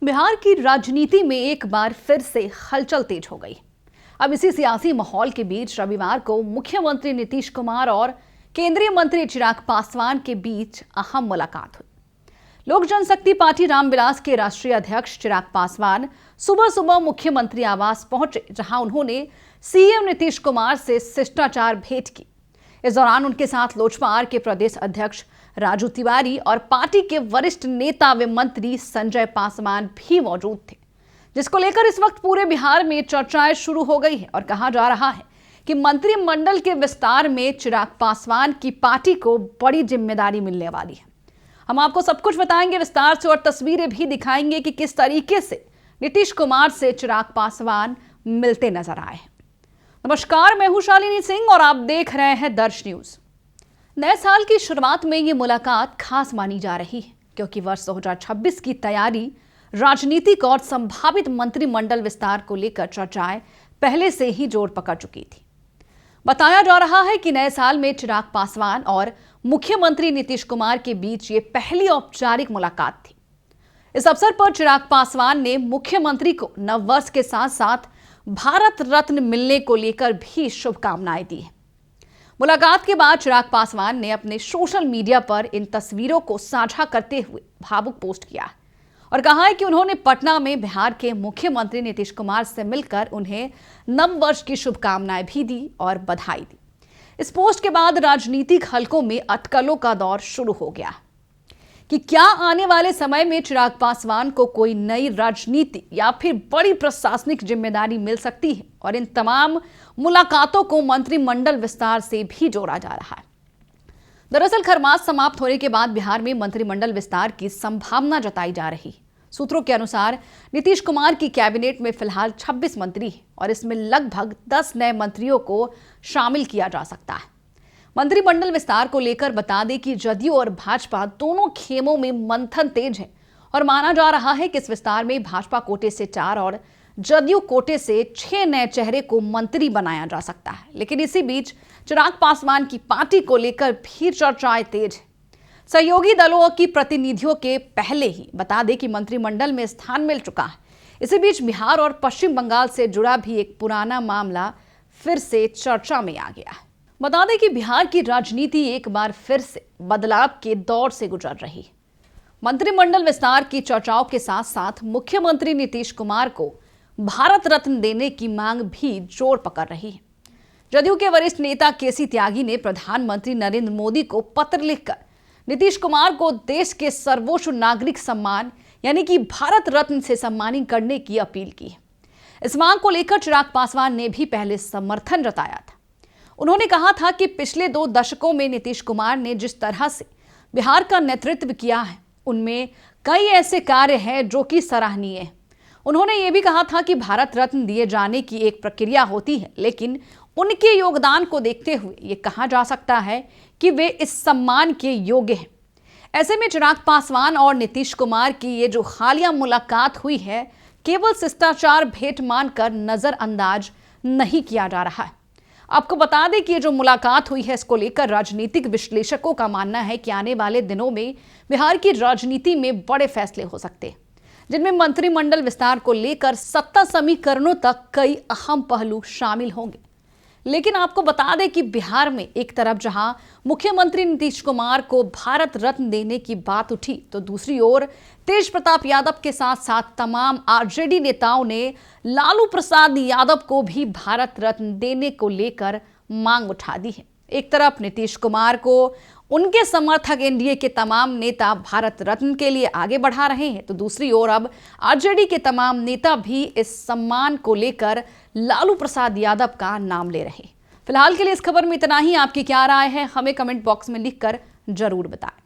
बिहार की राजनीति में एक बार फिर से हलचल तेज हो गई। अब इसी सियासी माहौल के बीच रविवार को मुख्यमंत्री नीतीश कुमार और केंद्रीय मंत्री चिराग पासवान के बीच अहम मुलाकात हुई। लोक जनशक्ति पार्टी रामविलास के राष्ट्रीय अध्यक्ष चिराग पासवान सुबह सुबह मुख्यमंत्री आवास पहुंचे, जहां उन्होंने सीएम नीतीश कुमार से शिष्टाचार भेंट की। इस दौरान उनके साथ लोजपा के प्रदेश अध्यक्ष राजू तिवारी और पार्टी के वरिष्ठ नेता व मंत्री संजय पासवान भी मौजूद थे, जिसको लेकर इस वक्त पूरे बिहार में चर्चाएं शुरू हो गई है और कहा जा रहा है कि मंत्रिमंडल के विस्तार में चिराग पासवान की पार्टी को बड़ी जिम्मेदारी मिलने वाली है। हम आपको सब कुछ बताएंगे विस्तार से और तस्वीरें भी दिखाएंगे कि किस तरीके से नीतीश कुमार से चिराग पासवान मिलते नजर आए। नमस्कार, मैं हूं शालिनी सिंह और आप देख रहे हैं दर्श न्यूज। नए साल की शुरुआत में ये मुलाकात खास मानी जा रही है, क्योंकि वर्ष 2026 की तैयारी, राजनीतिक और संभावित मंत्रिमंडल विस्तार को लेकर चर्चाएं पहले से ही जोर पकड़ चुकी थी। बताया जा रहा है कि नए साल में चिराग पासवान और मुख्यमंत्री नीतीश कुमार के बीच ये पहली औपचारिक मुलाकात थी। इस अवसर पर चिराग पासवान ने मुख्यमंत्री को नववर्ष के साथ साथ भारत रत्न मिलने को लेकर भी शुभकामनाएं दी है। मुलाकात के बाद चिराग पासवान ने अपने सोशल मीडिया पर इन तस्वीरों को साझा करते हुए भावुक पोस्ट किया और कहा है कि उन्होंने पटना में बिहार के मुख्यमंत्री नीतीश कुमार से मिलकर उन्हें नव वर्ष की शुभकामनाएं भी दी और बधाई दी। इस पोस्ट के बाद राजनीतिक हलकों में अटकलों का दौर शुरू हो गया कि क्या आने वाले समय में चिराग पासवान को कोई नई राजनीति या फिर बड़ी प्रशासनिक जिम्मेदारी मिल सकती है, और इन तमाम मुलाकातों को मंत्रिमंडल विस्तार से भी जोड़ा जा रहा है। दरअसल खरमास समाप्त होने के बाद बिहार में मंत्रिमंडल विस्तार की संभावना जताई जा रही है। सूत्रों के अनुसार नीतीश कुमार की कैबिनेट में फिलहाल 26 मंत्री हैं और इसमें लगभग 10 नए मंत्रियों को शामिल किया जा सकता है। मंत्रिमंडल विस्तार को लेकर बता दें कि जदयू और भाजपा दोनों खेमों में मंथन तेज है और माना जा रहा है कि इस विस्तार में भाजपा कोटे से 4 और जदयू कोटे से 6 नए चेहरे को मंत्री बनाया जा सकता है। लेकिन इसी बीच चिराग पासवान की पार्टी को लेकर भी चर्चाएं तेज है। सहयोगी दलों की प्रतिनिधियों के पहले ही बता दें कि मंत्रिमंडल में स्थान मिल चुका है। इसी बीच बिहार और पश्चिम बंगाल से जुड़ा भी एक पुराना मामला फिर से चर्चा में आ गया है। बता दें कि बिहार की राजनीति एक बार फिर से बदलाव के दौर से गुजर रही है। मंत्रिमंडल विस्तार की चर्चाओं के साथ साथ मुख्यमंत्री नीतीश कुमार को भारत रत्न देने की मांग भी जोर पकड़ रही है। जदयू के वरिष्ठ नेता केसी त्यागी ने प्रधानमंत्री नरेंद्र मोदी को पत्र लिखकर नीतीश कुमार को देश के सर्वोच्च नागरिक सम्मान यानी कि भारत रत्न से सम्मानित करने की अपील की है। इस मांग को लेकर चिराग पासवान ने भी पहले समर्थन जताया था। उन्होंने कहा था कि पिछले 2 दशकों में नीतीश कुमार ने जिस तरह से बिहार का नेतृत्व किया है, उनमें कई ऐसे कार्य हैं जो कि सराहनीय हैं। उन्होंने ये भी कहा था कि भारत रत्न दिए जाने की एक प्रक्रिया होती है, लेकिन उनके योगदान को देखते हुए ये कहा जा सकता है कि वे इस सम्मान के योग्य हैं। ऐसे में चिराग पासवान और नीतीश कुमार की ये जो हालिया मुलाकात हुई है, केवल शिष्टाचार भेंट मानकर नजरअंदाज नहीं किया जा रहा है। आपको बता दें कि ये जो मुलाकात हुई है, इसको लेकर राजनीतिक विश्लेषकों का मानना है कि आने वाले दिनों में बिहार की राजनीति में बड़े फैसले हो सकते हैं, जिनमें मंत्रिमंडल विस्तार को लेकर सत्ता समीकरणों तक कई अहम पहलू शामिल होंगे। लेकिन आपको बता दें कि बिहार में एक तरफ जहां मुख्यमंत्री नीतीश कुमार को भारत रत्न देने की बात उठी, तो दूसरी ओर तेज प्रताप यादव के साथ साथ तमाम आरजेडी नेताओं ने लालू प्रसाद यादव को भी भारत रत्न देने को लेकर मांग उठा दी है। एक तरफ नीतीश कुमार को उनके समर्थक एनडीए के तमाम नेता भारत रत्न के लिए आगे बढ़ा रहे हैं, तो दूसरी ओर अब आरजेडी के तमाम नेता भी इस सम्मान को लेकर लालू प्रसाद यादव का नाम ले रहे हैं। फिलहाल के लिए इस खबर में इतना ही। आपकी क्या राय है, हमें कमेंट बॉक्स में लिखकर जरूर बताएं।